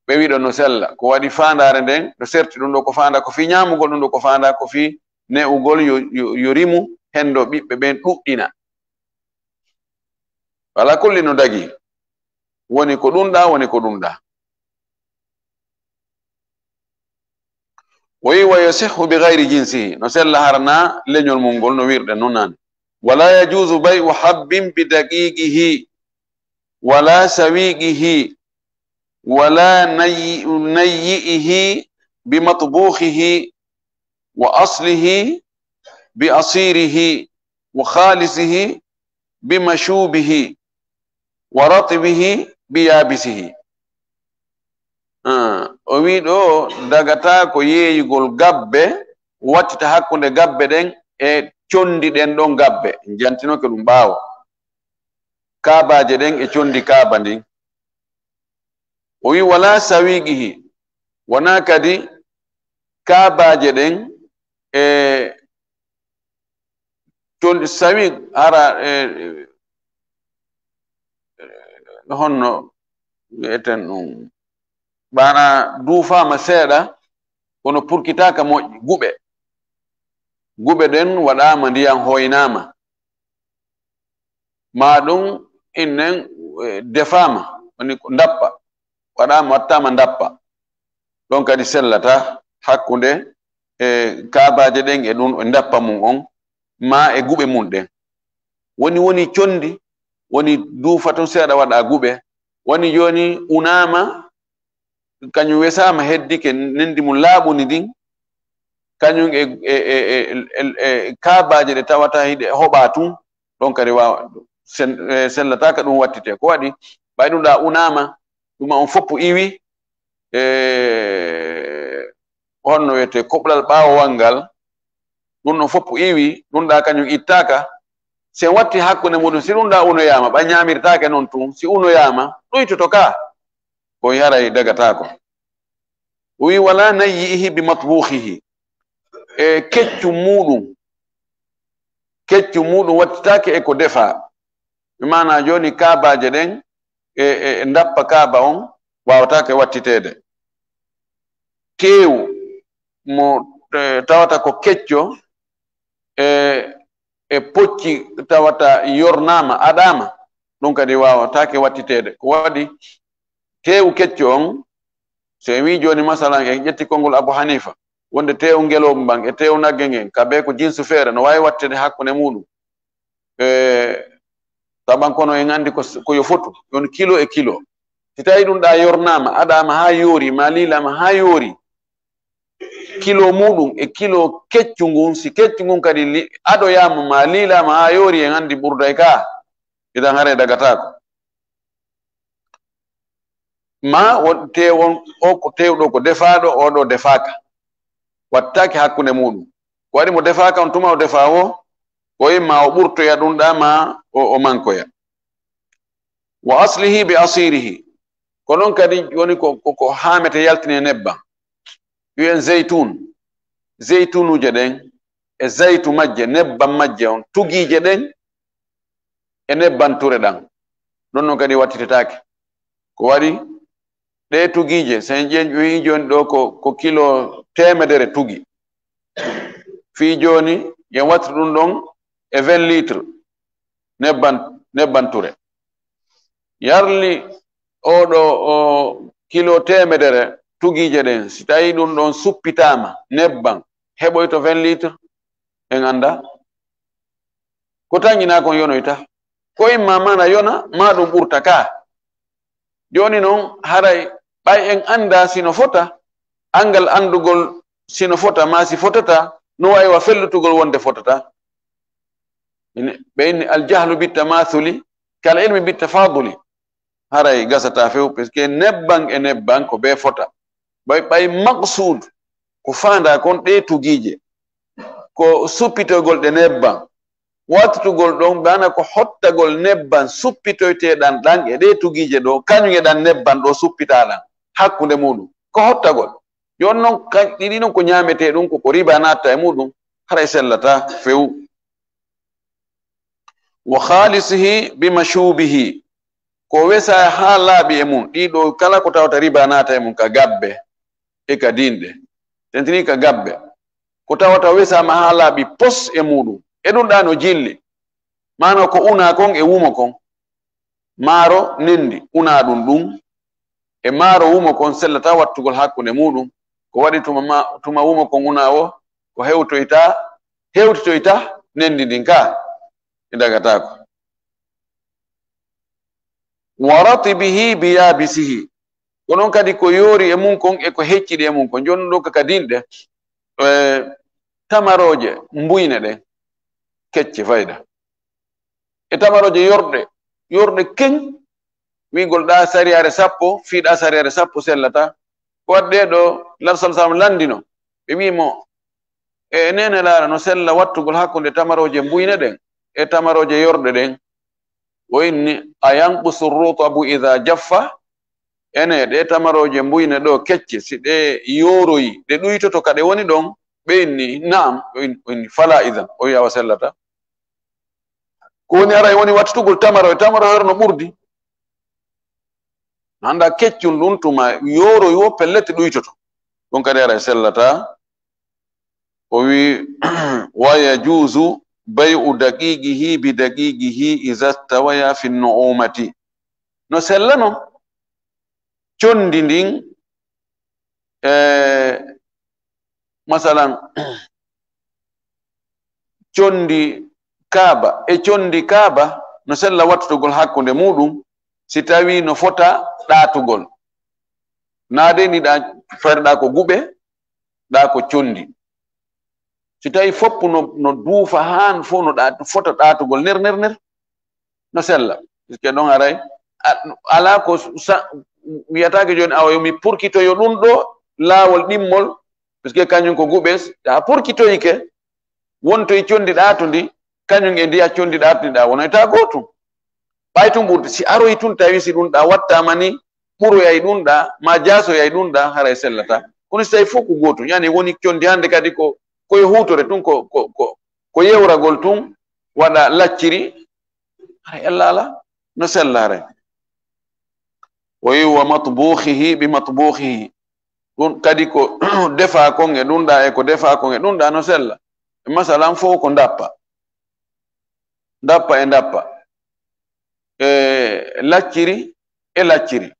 [SPEAKER 1] be wido no sella ko wadi fandare den do serti dum do ko fanda ko fi nyamugol dum do ko fanda ko fi ne'ugol yo rimu hendo bibbe ben duddina wala kulli no dagi woni ko dunda ويصح بغير جنسه نسل هرنا لنيول مونغول نو ويرد نونان ولا يجوز بيع حب بدقيقه ولا سويقه ولا نيئه بمطبوخه وأصله بأصيره وخالصه بمشوبه ورطبه بيابسه o wi do dagata ko yeeyugol gabbe wattita hakkunde gabbe den e condi den don gabbe jantino ke dum baawo kaabaje den e condi kaaba din o wi wala sawigihi wana kadi kaabaje den e condi sawig ara honno eten dum bana duufama seeɗa kono purkitaka moƴƴi guɓe ɗen waɗama ndiyam hoynama ma ɗum innen defama woni ndappa waɗama wattama ndappa ɗon kadi sellata hakkunde kaabaje ɗen e ɗum ndappa mum on ma e guɓe mum ɗen woni condi woni duufa ton seeɗa waɗa guɓe woni joni unama kañum wesama heddike nendi mum laaɓuni ɗin kañum e kaabaje ɗe tawata hiɗe hoɓa tun ɗon kadi wawa sellataka ɗum wattite ko waɗi ɓay ɗum ɗa unama ɗuma on foppu iwi honno wiyete koɓlal ɓawowal ngal ɗum ɗon foppu iwi ɗum ɗa kañum ittaka sen watti hakkunde muɗum si ɗum ɗa unoyama ɓa ñamirtake noon tun si unoyama ɗoytoto ka ko yaray dagatako wi wala nayyihi bi matbukhihi e keccu muɗum wattitake e ko defa mana joni kaabaje ɗen e ndappa kaaba on wawatake wattitede tew mo tawata ko kecco e pocci tawata yornama aɗama ɗum kadi wawatake wattitede ko waɗi tew kecco on so wi joni masalan e ƴetti konngol Abu Hanifa wonde tew ngeloɓe ban e tew nagge ngen kabe ko jinsu feere no wawi wattede hakkunde muɗum taban kono en andi ko yo fotu yon kilo e kilo si tawi ɗum ɗa yornama aɗama ha yoori ma lilama ha yoori kilo muɗum e kilo keccu ngun si keccu ngun kadi aɗoyama ma lilama ha yoori en andi ɓurday ka idan hare dagatako ma tewon o ko tewɗo ko defaɗo oɗo defaka wattake hakkunde muɗum ko waɗi mo defaka on tuma o defa o ko imma o ɓurtoya ɗum ɗa ma o mankoya wa aslihi bi asirihi ko noon kadi woni ko hamete yaltine nebban wiyen zeytunuje ɗen e zeytu majje nebban majje on tugije ɗen e nebban ture ɗan non noon kadi wattitetake ko waɗi ɗe tugije sen ƴeewi joni ɗo ko kilo 100 tugi fi joni yen wattiri ɗum ɗon e 20 litre nebban ture yarli oɗo o kilo 100 tugije ɗen si tawi ɗum ɗon suppitama nebban heɓoyto 20 litre en anda ko tañina kon yonoyta ko imma mana yona ma ɗum ɓurta ka joni noon haray ɓay en anda sino fota angal andugol sino fota ma si fotata no wawi wa fellutugol wonde fotata بين الجهل بالتماثل كالعلم بالتفاضل هراي غاستا فيو باسكو نبان كو بي فوتا باي مقصود ko fanda kon de tugije ko suppitogol de nebban wattugol don bana ko hottagol nebban suppitoytedan dan e de tugije do kanyum e dan nebban do suppitadan hakkunde mudum ko hottagol yon non didi non ko nyamete dum ko riba nata e mudum hara sellata few wa khalisihi bimashubihi ko wesa halabi e mun dido kala ko tawta riba nata e mun ka gabbe e ka dinde tentini ka gabbe ko tawata wesa mahala bi pos e mudu e dun dano jilli mano ko una kon e wumo kon maro nindi una dun e maro wumo kon sellata wattugol hakkunde mudum ko wadi tuma wumo kon una o ko hewtoyta nendi din ka idagata ko waratibihi biyabisihi konon kadi ko yori e mun kon e ko heccidi e mun kon jon do ka dinde tamaroje mbuyne de kecce fayda e tamaroje yorde ken wi gol da sariare sappo fiida sariare sappo sellata ko wadde do larsal sam landino be wimo e nene la no sella wattugol hakkunde tamaroje mbuyne den e tamaroje yorde den o inni ayanqusu rutabu idha jaffa ene de tamaroje mbuyne do kecce si de yoroyi de duytoto kade woni don be inni naam inni fala idan o ya wasallata ko woni ara woni wattugol tamaro herno burdi anda keccun dun tuma yoro yo pellete duytoto don kade ara sellata o wi wa yajuzu bay'u daqiqihi bi daqiqihi idza tawaya fi nu'umati no sellano condi ndin masalan condi kaaba e condi kaaba no sella wattugol hakkunde mudum si tawi no fota ɗatugol nade ni da ferda ko gube da ko condi si tawi foppu no duufa han fo no fota ɗatugol ner no sella ke don aray ala ko wiyatake joni awa yomi purkitoyo ɗum ɗo laawol ɗimmol parce que kañum ko guɓes ta purkitoyike wonto e condi ɗato ndi kañum e ndiya condi ɗatondiɗa wonoyta gotum ɓay tum ɓurde si aroyi tun tawi si ɗum ɗa wattama ni ɓuroyay ɗum ɗa ma jasoyay ɗum ɗa haray sellata kono si tawi fof ko gotum yani woni condi hande kadi koye hutore tun ko yewragol tun waɗa lacciri haray allah ala no sella haray wa matbukhihi bi matbukhihi dun kadi ko defa kon e dunda e ko defa kon e dunda no sella masalan fo ko ndappa lacciri e lacciri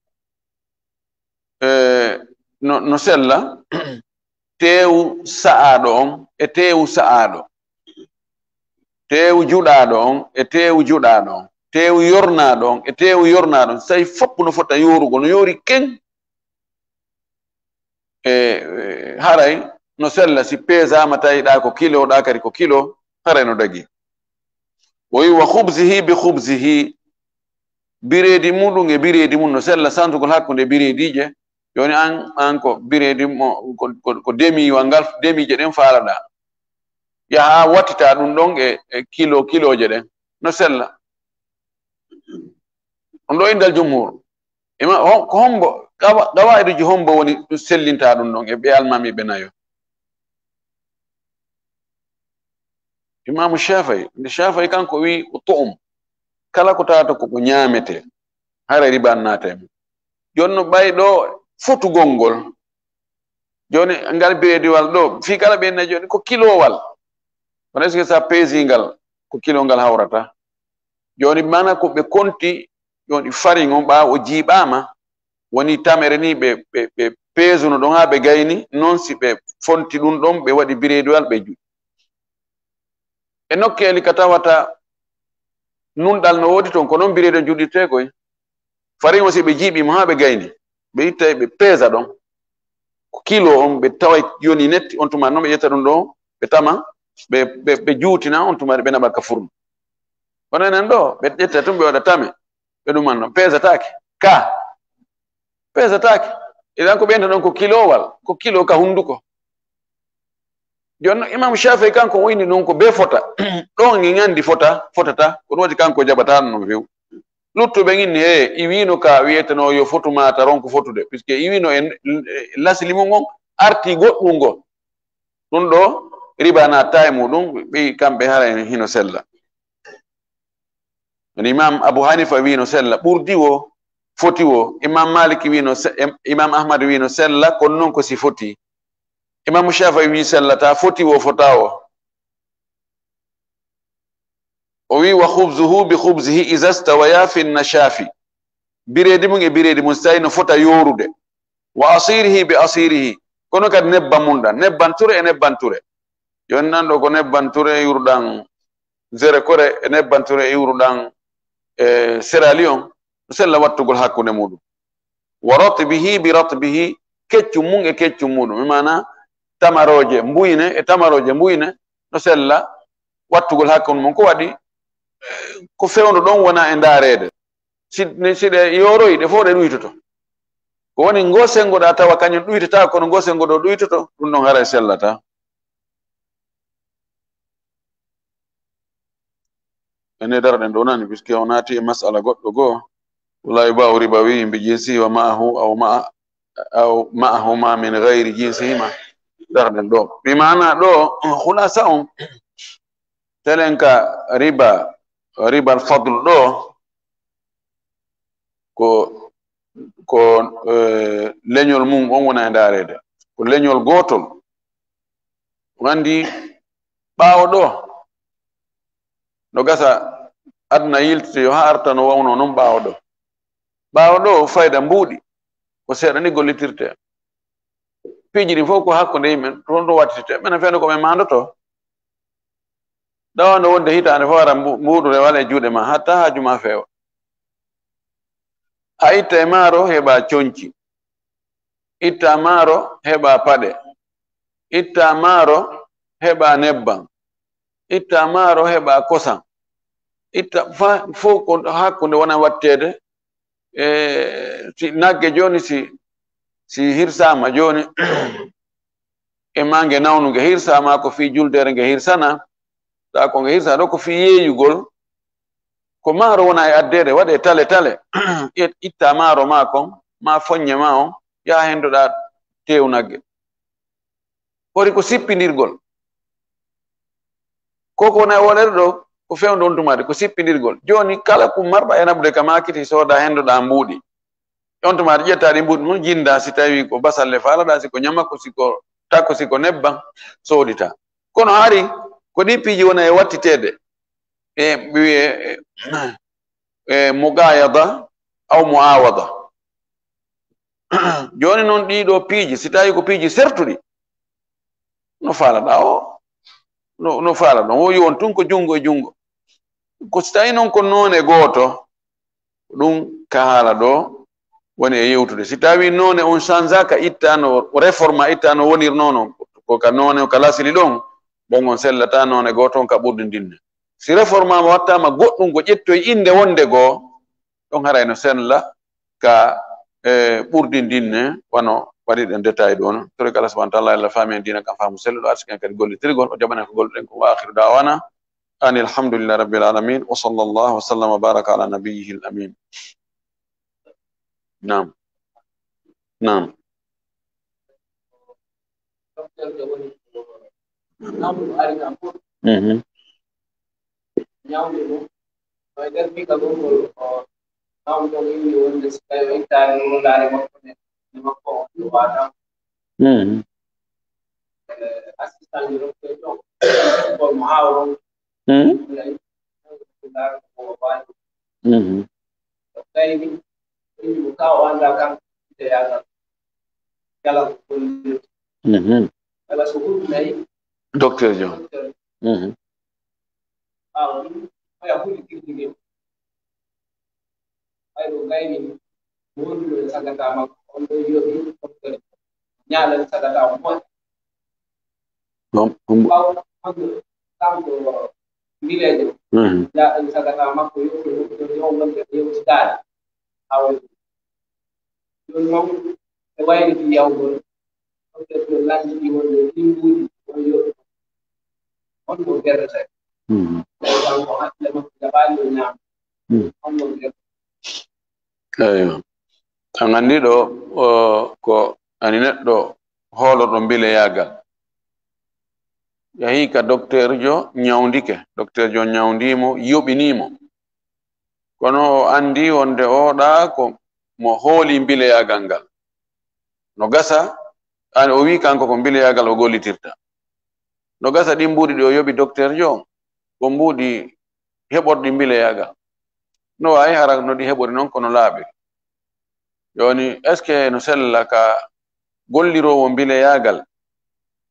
[SPEAKER 1] no sella tew saado on e tew saado tew juɗaɗo on e tew juɗaɗo on tew yornaɗo on e tew yornaɗo on say foppu no fota yorugo no yori ken haray no sella si pesama tawiɗa ko kilo ɗa kadi ko kilo haray no dagi o wi wa khubzihi bi khubzihi biredi muɗum e biredi mum no sella santugol hakkude biredije joni an ko biredi mo ko demiwal ngal demije ɗen faalaɗa yaha wattita ɗum ɗon e kiloje ɗen no sella on ɗo indal jumhur ko hombo gawaiduji hombo woni sellinta ɗum ɗon e ɓe almami ɓe nayo imamu shafai kanko wi tu'um kala ko tawata koko ñamete hara riba annata mum joni no ɓay ɗo fotugol ngol joni ngal birediwal ɗo fi kala ɓenna joni ko kilowal on est ce que sa pesingal ko kilo ngal hawrata joni mana ko ɓe konti joni farin on ɓa o jiiɓama woni tamere ni ɓe pesuno ɗon ha ɓe gayni non si ɓe fonti ɗum ɗon ɓe waɗi birediwal ɓe juɗi e nokkeli ka tawata nunɗal no wodi toon ko noon biredi juɗirte koy farin o si ɓe jiiɓima ha ɓe gayni ɓe itta ɓe pesa ɗon ko kilo on ɓe taway yoni netti on tuma noon ɓe ƴetta ɗum ɗo ɓe tama ɓe juutina on tuma ɓe naɓa ka furno onen ɗo ɓe ƴetta tum ɓe waɗa tame ɓe ɗumanno pesatake pesatake idan ko ɓenta ɗon ko kilowal ko kilo ka hunduko jonno imam Shafi'i kanko woni non ko be fota ɗon ngi gandi fotata ko ɗum waɗi kanko jaɓata no few luttuɓe ginni i wino ka wiyeteno yo fotu mata ronko fotude puisque i wino en laslimo ngon arti goɗɗum ngo ɗum ɗo riba natta e muɗum ɓi kamɓe hara hino sella imam Abu Hanifa wino sella ɓurdi wo foti wo imam Maliki wino imam Ahmad wino sella kono noon ko si foti imam Shafi'i wi sellata foti wo fota o wi wa khubzuhu bi khubzihi iza stawaya fi nashafi biredi mum e biredi mum so tawi no fota yorude wa asirihi bi asirihi kono kadi nebban mum ɗan nebbanture e nebbanture joni nan ɗo ko nebbanture yurɗan zere kore e nebbanture yurɗan Sierra Leone no sella wattugol hakkude muɗum wa ratbihi bi ratbihi keccum mum e keccum muɗum mana tamaroje mbuyne e tamaroje mbuyne no sella wattugol hakkude mum ko waɗi ko fewndo ɗon wona e ndaarede siɗe yoroyi ɗe fof ɗe ɗuytoto ko woni ngo sengoɗa tawa kañum ɗuytata kono ngo sengoɗo ɗuytoto ɗum ɗon hara sellata ene darɗen ɗo nani puisque o naati e masala goɗɗo goo wala yubahu ribawi bi jinsihi wa ma'ahu aw ma'ahuma min gayri jinsihima darɗen ɗo mi mana ɗo hulasa on telen ka riba al fadl ɗo ko leñol mum on wona e ndaarede ko leñol gotol gandi ɓaawo ɗo no gasa aduna yiltite yo ha arta no wawno noon ɓaawo ɗo fayda mbuuɗi ko seeɗa ni gollitirte piiji ɗi fof ko hakkude yimɓe toon ɗo wattite minen fewne koɓe mandoto ɗawano wonde hitande fof ara mbuuɗu rewal e juuɗe ma hatta haaju ma feewa a itta e maaro heɓa coñci itta maaro heɓa paɗe itta maaro heɓa nebban itta maaro heɓa kosan itta fof ko hakkude wona wattede si nagge joni si hirsama joni e ma nge nawnu nge hirsama ko fi juldere nge hirsana ta ko nge hirsa ɗo ko fi yeeyugol ko maaro wona e addere waɗe tale itta maaro ma kon ma foññe ma on yaha hendoɗa tew nagge hori ko sippidirgol koko wona e woɗere ɗo ko fewde on tumade ko sippidirgol joni kala ko marɓa e naɓude ka makiti soda hendoɗa mbuuɗi on tumade ƴetta ɗi mbuuɗi mum jinda si tawi ko basalle faalaɗa siko ñamako siko takko siko nebban soodita kono hari ko ɗi piiji wona e wattitede e wiye mugayada aw muawada joni noon ɗiɗo piiji si tawi ko piiji sertuɗi no faalaɗa no faala ɗon wo yon tun ko jungo e jungo ko si tawi noon ko noone gooto ɗum ka haala ɗo woni e yewtude si tawi noone on change ka ittano réforme ittano wonirnono ko ka noone ka lasili ɗon bon on sellata noone gooto on ka ɓurde ndinne si réforme ama wattama goɗɗum ko ƴettoye inde wonde goo ɗon harayno sella ka ɓurdi ndinne wano waɗiɗen détail ɗon tori kala subhanahu wa ta'ala Allah faami en dina kam faamu selluɗo arsiken kadi gollitirgol o jaɓanen ko golluɗen ko wa akhiru dawana ani alhamdulillahi rabbil alamin wa sallallahu wa sallam wa baraka ala nabiyyihi al amin nam docteur John
[SPEAKER 2] village la sagata makko yo wonde yewtidade awol don mom e wayri fi yawgol on to landi wonde dimbuji on yo on mo gerrata dan ko hatle makko jabali nyam on mo gerrata
[SPEAKER 1] ayo an andi ɗo ko ani neɗɗo hooloɗo mbile yagal yahi ka docteur jo nyawndike docteur jo nyawndimo yoɓinimo kono o andi wonde oɗa ko mo hooli mbile yagal ngal no gasa an o wi kanko ko mbile yagal o gollitirta no gasa ɗi mbuuɗi ɗi o yoɓi docteur jo ko mbuuɗi heɓorɗi mbile yagal no wawi hara no ɗi heɓori noon kono laaɓi joni est ce que no sella ka gollirowo mbile yagal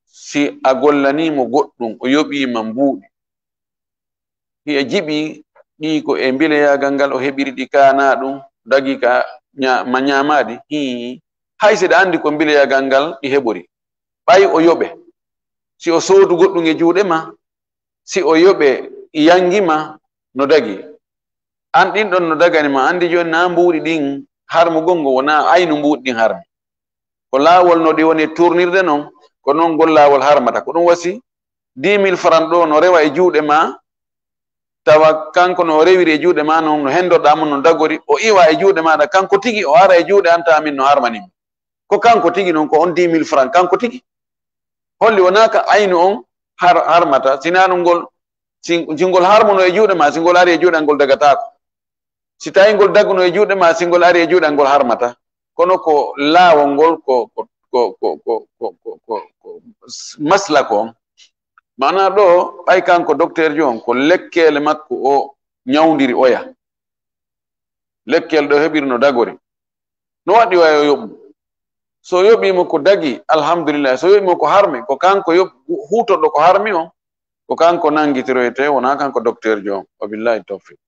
[SPEAKER 1] si a gollanimo goɗɗum o yoɓima mbuuɗi hiye jiɓi ɗi ko e mbile yagal ngal o heɓiri ɗi kana ɗum dagi ka ma ñamadi hay seɗa andi ko mbile yagal ngal ɗi heɓori ɓay o yoɓe si o soodu goɗɗum e juuɗe ma si o yoɓe yangima no dagi an ɗin ɗon no daganima andi joni na mbuuɗi ɗin harmu gongo wona aynu mbuuɗi ɗin harmi ko laawol no ɗi woni tournirde noon ko noon gol laawol harmata ko ɗum wasi 10 000 francs ɗo no rewa e juuɗe ma tawa kanko no rewiri e juuɗe ma noon no hendoɗamo no dagori o iwa e juuɗe maɗa kanko tigi o ara e juuɗe anta min no harmanimi ko kanko tigi noon ko on 10 000 francs kanko tigi holli wonaka aynu on harmata sina ɗum ngol singol harmuno e juuɗe ma singol ari e juuɗe ngol dagatako si tawi ngol daguno e juuɗe ma singol ari e juuɗe ngol harmata kono ko laawol ngol ko masla ko on mana ɗo ɓay kanko docteur jo on ko lekkele makko o ñawdiri oya lekkele ɗo heɓiri no dagori no waɗi way o yoɓu so yoɓimo ko dagi alhamdulillah so yoɓimo ko harmi ko kanko hutoɗo ko harmi on ko kanko nangitiroyte wona kanko docteur jo on o billahi tawfiq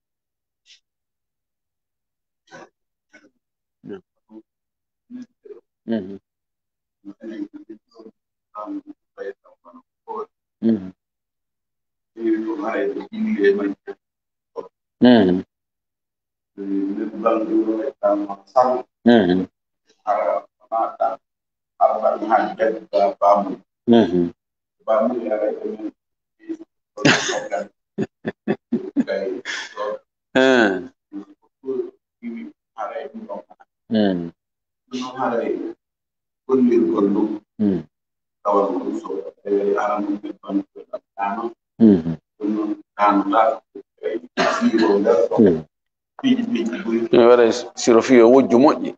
[SPEAKER 1] waɗa siro fiyo wojju moƴƴi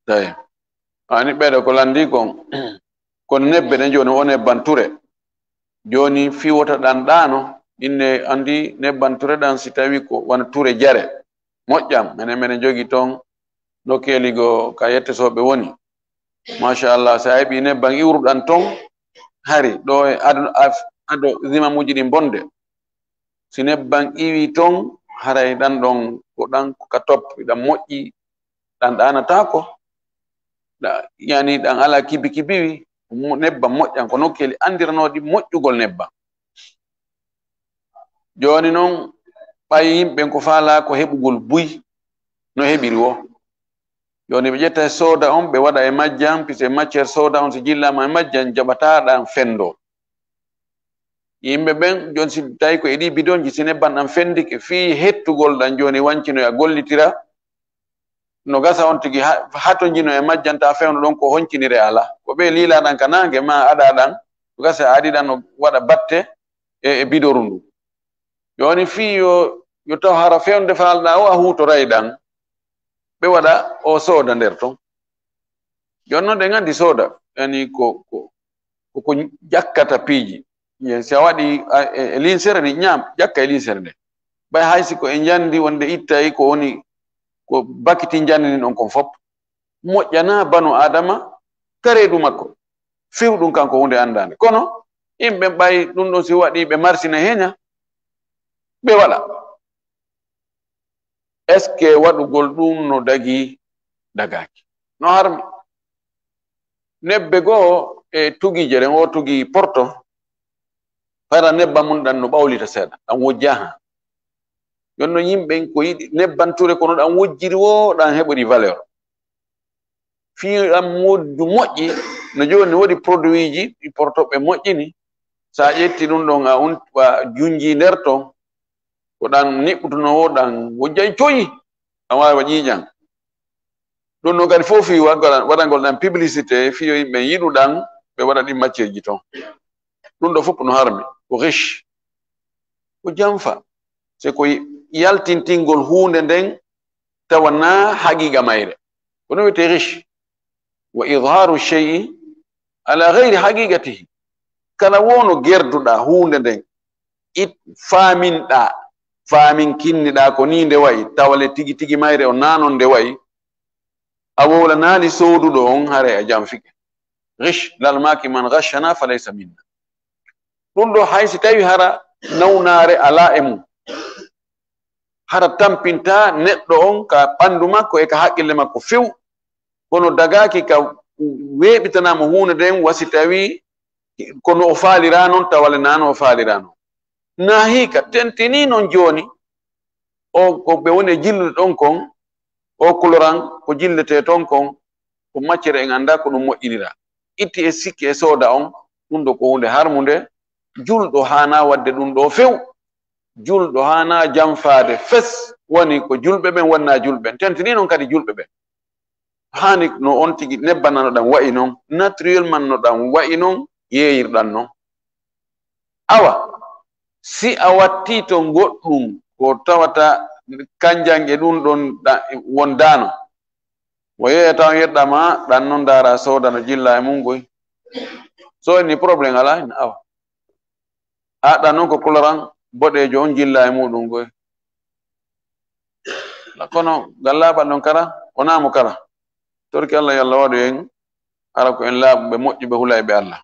[SPEAKER 1] tawi ani ɓeɗo ko landi kon kono nebbe ɗen joni o nebbanture joni fiwota ɗan ɗano inne andi nebbanture ɗan si tawi ko wana ture jare moƴƴam menen jogi toon no keligo ka yettesoɓe woni machallah sa heɓi nebban iwruɗan toon hari ɗo e ado zimamuji ɗi bonde si nebban iwi toon haray ɗan ɗon ko ɗan ka toppi ɗan moƴƴi ɗan ɗanatako yani ɗan ala kibikibiwi nebban moƴƴan ko nokkeli andiranoɗi moƴƴugol nebban joni noon ɓay yimɓe ko faala ko heɓugol buy no heɓiri wo joni ɓe ƴetta soda on ɓe waɗa e majjan pise matiére soda on si jillama e majjan jaɓataɗan fendo yimɓe ɓen joni si tawi ko e ɗi bidonji si nebban ɗan fendike fi hettugol ɗan joni wancinoya gollitira no gasa on tigi hato jino e majjanta fewno ɗon ko honcinire ala ko ɓe lilaɗan ka nangue ma aɗa ɗan no gasa a aɗiɗan no waɗa batte e bidoru ndu joni fi yo taw hara fewnde falɗa o a hutoray ɗan ɓe waɗa o sooda nder ton joni noon ɗe gandi sooda yani ko ƴakkata piiji si a waɗi e linsere ni ñaam ƴakka e linsere nde ɓay haysi ko e jandi wonde ittayi ko woni ko bakiti jandini ɗon kon fop moƴƴana banu adama kareɗu makko fiw ɗum kanko hunde andande kono yimɓe ɓay ɗum ɗon si waɗi ɓe marsina heña ɓe waɗa est ce que waɗugol ɗum no dagi dagaki no harmi nebbe goo e tugije ɗen o tugi porto fayra nebbam mun dan no ɓawlita seeɗa ɗan wojjaha jonno yimɓe ko yiɗi nebbanture kono ɗan wojjiri wo ɗan heɓori valeur fi ɗan woddu moƴƴi no joni woɗi produit ji ɗi portoɓe moƴƴini sa ƴetti ɗum ɗon a junji nder ton ko ɗan niɓɓutunowo ɗan wojjay coyi ɗan wawi wa ƴiiƴan ɗum ɗon kadi fof fi waɗangol ɗan publicité fiyo yimɓe yiɗuɗan ɓe waɗa ɗi macceji ton ɗum ɗo fof no harmi ko riche ko jamfa c'est ko yaltintingol hunde nden tawa na haqiqa mayre ko ɗum wiyete riche wa idharu shey'i ala gayri haqiqatihi kala wono gerduɗa hunde nden faaminɗa faamin kinniɗa ko ni nde wayi tawale tigi tigi mayre o nanon nde wayi a wowlanali soduɗo on hare a jamfike riche lalmaki man ghashana falaysa minna ɗum ɗo haysi tawi hara nawnare ala e mum hara tampinta neɗɗo on ka ɓandu makko e ka haqqille makko few kono dagaki ka weɓitanamo hunde nden wasi tawi kono o faalira noon tawale nano o faalira noon na hika tentini noon joni o ko ɓe woni e jillude ɗon kon o coloran ko jillete ton kon ko maccere en anda ko ɗum moƴƴinira itti e sikki e sooda on ɗum ɗo ko hunde harmude julɗo hana wadde ɗum ɗo few julɗo hana jamfade fes woni ko julɓe ɓen wonna julɓe tentini noon kadi julɓe ɓen hani no on tigi nebbana no ɗan wayi noon naturellement no ɗan wayi noon yeeyirɗan noon awa si a watti to goɗɗum ko tawata kanjan e ɗum ɗon won dano wo yeyata on yeɗɗama ɗan noon dara sooda no jilla e mum goy so ni probléme ala hen awa ɗan noon ko coloran boɗejo on jilla e muɗum goy kono gallaɓal ɗon kara wonamo kara torki Allah yalla waɗu en ara ko en laaɓuɓe moƴƴuɓe hula e ɓe Allah